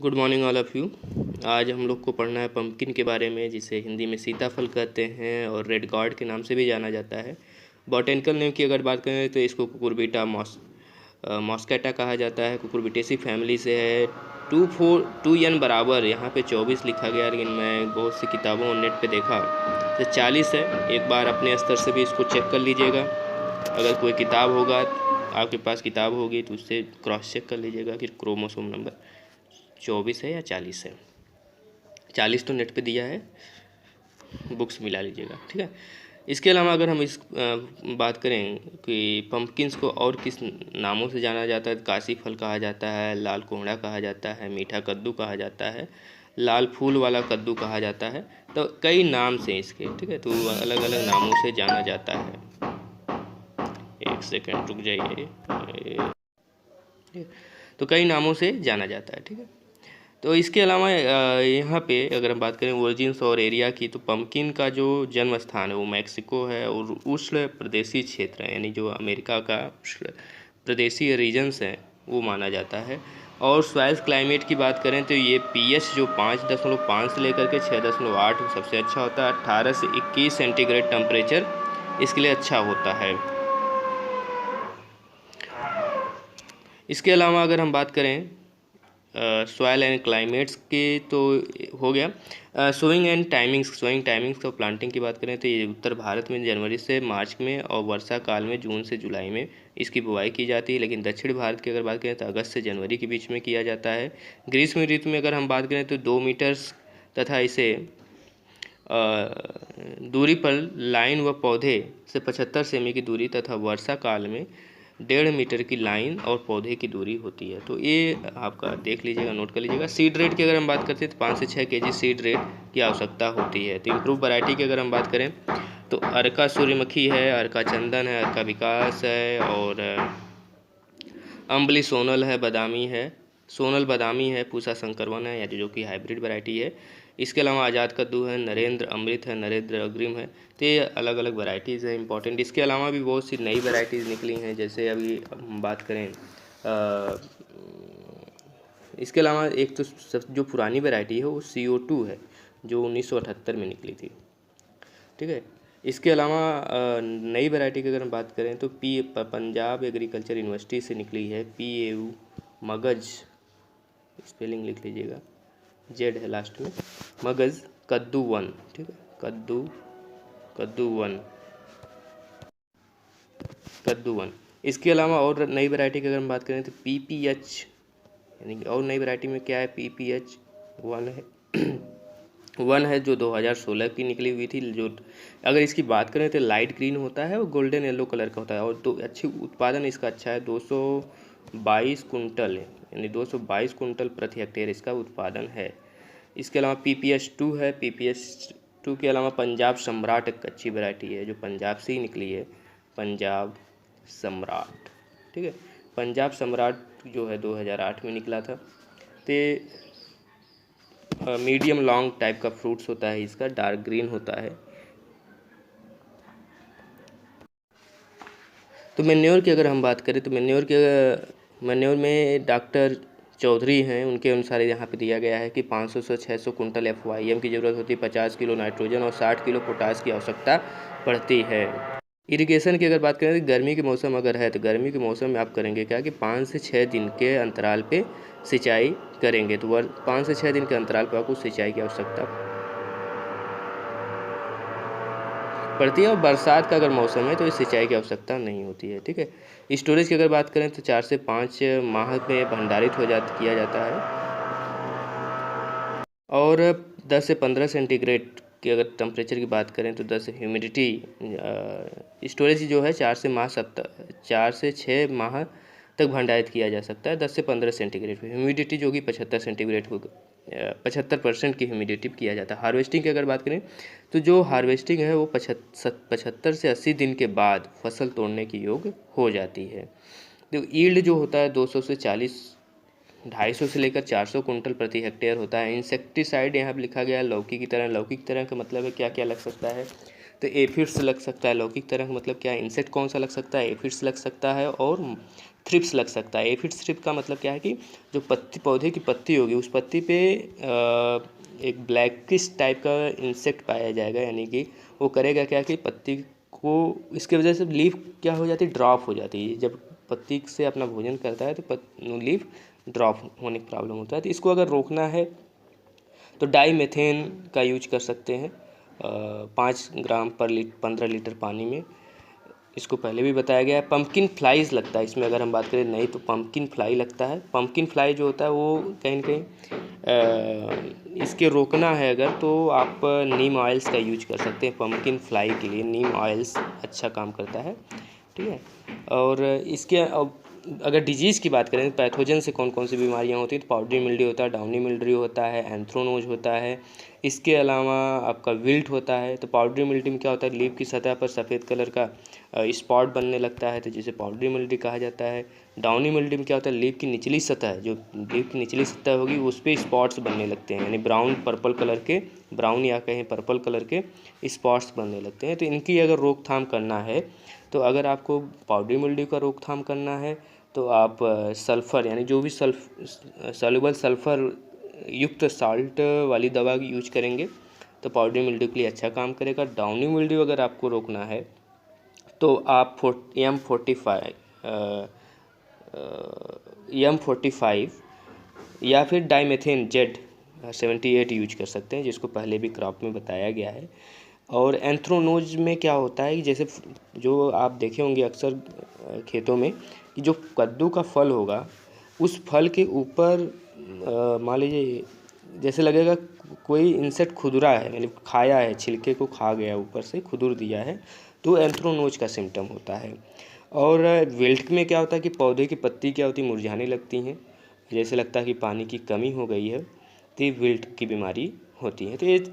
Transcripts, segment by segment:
Good morning all of you. आज हम लोग को पढ़ना है पम्पकिन के बारे में, जिसे हिंदी में सीताफल कहते हैं और रेड गॉर्ड के नाम से भी जाना जाता है। बॉटेनिकल नेम की अगर बात करें तो इसको कुकुरबिटा मॉस्कैटा कहा जाता है। कुकुरबिटेसी फैमिली से है। 2 बराबर यहाँ पे 24 लिखा गया, लेकिन मैं बहुत सी किताबों और नेट पे देखा तो 40 है। एक बार अपने स्तर से भी इसको चेक कर लीजिएगा। अगर कोई किताब होगा, आपके पास किताब होगी तो उससे क्रॉस चेक कर लीजिएगा कि क्रोमोसोम नंबर 24 है या 40 है। 40 तो नेट पे दिया है, बुक्स मिला लीजिएगा, ठीक है। इसके अलावा अगर हम इस बात करें कि पम्पकिन्स को और किस नामों से जाना जाता है, काशी फल कहा जाता है, लाल कोहड़ा कहा जाता है, मीठा कद्दू कहा जाता है, लाल फूल वाला कद्दू कहा जाता है। तो कई नाम से इसके, ठीक है, तो अलग अलग नामों से जाना जाता है। एक सेकेंड रुक जाइए। तो कई नामों से जाना जाता है, ठीक है। तो इसके अलावा यहाँ पे अगर हम बात करें ओरिजिन्स और एरिया की, तो पम्पकिन का जो जन्म स्थान है वो मैक्सिको है और उष्ण प्रदेशीय क्षेत्र है, यानी जो अमेरिका का प्रदेशीय रीजन्स हैं वो माना जाता है। और सॉइल क्लाइमेट की बात करें तो ये pH जो 5.5 से लेकर के 6.8 सबसे अच्छा होता है। 18 से 21 सेंटीग्रेड टेम्परेचर इसके लिए अच्छा होता है। इसके अलावा अगर हम बात करें सॉइल एंड क्लाइमेट्स के, तो हो गया। सोइंग टाइमिंग्स और प्लांटिंग की बात करें तो ये उत्तर भारत में जनवरी से मार्च में और वर्षा काल में जून से जुलाई में इसकी बुवाई की जाती है। लेकिन दक्षिण भारत की अगर बात करें तो अगस्त से जनवरी के बीच में किया जाता है। ग्रीष्म ऋतु में अगर हम बात करें तो 2 मीटर्स तथा इसे दूरी पर लाइन व पौधे से 75 सेमी की दूरी तथा वर्षा काल में 1.5 मीटर की लाइन और पौधे की दूरी होती है। तो ये आपका देख लीजिएगा, नोट कर लीजिएगा। सीड रेट की अगर हम बात करते हैं तो 5 से 6 केजी सीड रेट की आवश्यकता होती है। तो इम्प्रूव वैरायटी की अगर हम बात करें तो अर्का सूर्यमुखी है, अर्का चंदन है, अर्का विकास है और अम्बली सोनल है, बादामी है, सोनल बादामी है, पूसा संकरवन है, या जो कि हाइब्रिड वैरायटी है। इसके अलावा आज़ाद कद्दू है, नरेंद्र अमृत है, नरेंद्र अग्रिम है। तो ये अलग अलग वैरायटीज़ हैं इंपॉर्टेंट। इसके अलावा भी बहुत सी नई वैरायटीज़ निकली हैं, जैसे अभी हम बात करें इसके अलावा एक तो जो पुरानी वैरायटी है वो CO2 है, जो 1978 में निकली थी, ठीक है। इसके अलावा नई वैरायटी की अगर हम बात करें तो पंजाब एग्रीकल्चर यूनिवर्सिटी से निकली है PAU मगज, स्पेलिंग लिख लीजिएगा, जेड है लास्ट में, मगज कद्दू 1, ठीक है, कद्दू 1। इसके अलावा और नई वैरायटी की अगर हम बात करें तो PPH, यानी और नई वैरायटी में क्या है, PPH 1 है 1 है, जो 2016 की निकली हुई थी। जो अगर इसकी बात करें तो लाइट ग्रीन होता है और गोल्डन येलो कलर का होता है, और तो अच्छी उत्पादन इसका अच्छा है, 222 कुंटल है, यानी 222 कुंटल प्रति हेक्टेयर इसका उत्पादन है। इसके अलावा PPH2 है। PPH2 के अलावा पंजाब सम्राट एक अच्छी वैरायटी है, जो पंजाब से ही निकली है, पंजाब सम्राट, ठीक है। पंजाब सम्राट जो है 2008 में निकला था। तो मीडियम लॉन्ग टाइप का फ्रूट्स होता है इसका, डार्क ग्रीन होता है। तो मैन्योर की अगर हम बात करें तो मैन्योर में डॉक्टर चौधरी हैं, उनके अनुसार यहाँ पे दिया गया है कि 500 से 600 कुंटल FYM की ज़रूरत होती है, 50 किलो नाइट्रोजन और 60 किलो पोटास की आवश्यकता पड़ती है। इरिगेशन की अगर बात करें तो गर्मी के मौसम अगर है तो गर्मी के मौसम में आप करेंगे क्या कि 5 से 6 दिन के अंतराल पे सिंचाई करेंगे। तो 5 से 6 दिन के अंतराल पर आपको सिंचाई की आवश्यकता पड़ती है, और बरसात का अगर मौसम है तो इस सिंचाई की आवश्यकता नहीं होती है, ठीक है। स्टोरेज की अगर बात करें तो 4 से 5 माह में भंडारित किया जाता है, और 10 से 15 सेंटीग्रेड की अगर टेम्परेचर की बात करें तो 10 ह्यूमिडिटी स्टोरेज जो है 4 से 6 माह तक भंडारित किया जा सकता है 10 से 15 सेंटीग्रेड पे। ह्यूमिडिटी जो कि 75 सेंटीग्रेड हो 75% की ह्यूमिडिटी किया जाता है। हार्वेस्टिंग की अगर बात करें तो जो हार्वेस्टिंग है वो 75 से 80 दिन के बाद फसल तोड़ने की योग्य हो जाती है। तो ईल्ड जो होता है 200 से 250 से लेकर 400 कुंटल प्रति हेक्टेयर होता है। इंसेक्टिसाइड यहाँ पर लिखा गया है लौकी की तरह। लौकी की तरह का मतलब है क्या क्या लग सकता है, तो एफिड्स लग सकता है, लौकिक तरंग मतलब क्या है, इंसेक्ट कौन सा लग सकता है, एफिड्स लग सकता है और थ्रिप्स लग सकता है। एफिड्स थ्रिप का मतलब क्या है कि जो पत्ती, पौधे की पत्ती होगी उस पत्ती पे एक ब्लैकिश टाइप का इंसेक्ट पाया जाएगा, यानी कि वो करेगा क्या कि पत्ती को, इसके वजह से लीफ क्या हो जाती है, ड्रॉप हो जाती है। जब पत्ती से अपना भोजन करता है तो लीफ ड्रॉप होने की प्रॉब्लम होता है। तो इसको अगर रोकना है तो डाईमेथेन का यूज कर सकते हैं 5 ग्राम पर 15 लीटर पानी में। इसको पहले भी बताया गया है। पंपकिन फ्लाइज लगता है इसमें, अगर हम बात करें नहीं तो पंपकिन फ्लाई लगता है। पंपकिन फ्लाई जो होता है वो कहीं न कहीं इसके रोकना है अगर, तो आप नीम ऑयल्स का यूज कर सकते हैं। पंपकिन फ्लाई के लिए नीम ऑयल्स अच्छा काम करता है, ठीक है। और इसके अगर डिजीज़ की बात करें, पैथोजन से कौन कौन सी बीमारियां होती हैं, तो पाउडरी मिल्ड्यू होता है, डाउनी मिल्ड्यू होता है, एंथ्रोनोज होता है। इसके अलावा आपका विल्ट होता है। तो पाउडरी मिल्ड्यू में क्या होता है, लीफ की सतह पर सफ़ेद कलर का स्पॉट बनने लगता है, तो जिसे पाउडरी मिल्ड्यू कहा जाता है। डाउनी मिल्ड्यू में क्या होता है, लीफ की निचली सतह, जो लीफ की निचली सतह होगी उस पर स्पॉट्स बनने लगते हैं, यानी ब्राउन पर्पल कलर के, ब्राउन या कहें पर्पल कलर के स्पॉट्स बनने लगते हैं। तो इनकी अगर रोकथाम करना है, तो अगर आपको पाउडरी मिल्ड्यू का रोकथाम करना है तो आप सल्फ़र, यानी जो भी सॉल्युबल सल्फ़र युक्त साल्ट वाली दवा यूज करेंगे तो पाउडरी मिल्ड्यू के लिए अच्छा काम करेगा। डाउनी मिल्ड्यू अगर आपको रोकना है तो आप M45 या फिर डाइमेथेन Z78 यूज कर सकते हैं, जिसको पहले भी क्रॉप में बताया गया है। और एंथ्रोनोज में क्या होता है कि जैसे जो आप देखे होंगे अक्सर खेतों में कि जो कद्दू का फल होगा उस फल के ऊपर मान लीजिए जैसे लगेगा कोई इंसेक्ट खुदरा है, मतलब खाया है, छिलके को खा गया, ऊपर से खुदर दिया है, तो एंथ्रोनोज का सिम्टम होता है। और विल्ट में क्या होता है कि पौधे की पत्ती क्या होती है, मुरझाने लगती हैं, जैसे लगता है कि पानी की कमी हो गई है, तो ये विल्ट की बीमारी होती है। तो ये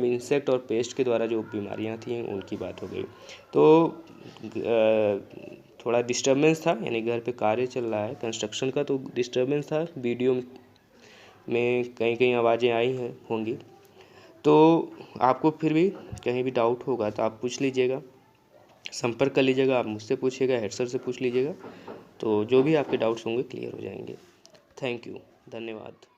इंसेक्ट और पेस्ट के द्वारा जो बीमारियां थी उनकी बात हो गई। तो थोड़ा डिस्टर्बेंस था, यानी घर पे कार्य चल रहा है कंस्ट्रक्शन का, तो डिस्टर्बेंस था। वीडियो में कहीं कहीं आवाज़ें आई हैं होंगी, तो आपको फिर भी कहीं भी डाउट होगा तो आप पूछ लीजिएगा, संपर्क कर लीजिएगा, आप मुझसे पूछिएगा, हेड सर से पूछ लीजिएगा, तो जो भी आपके डाउट्स होंगे क्लियर हो जाएंगे। थैंक यू, धन्यवाद।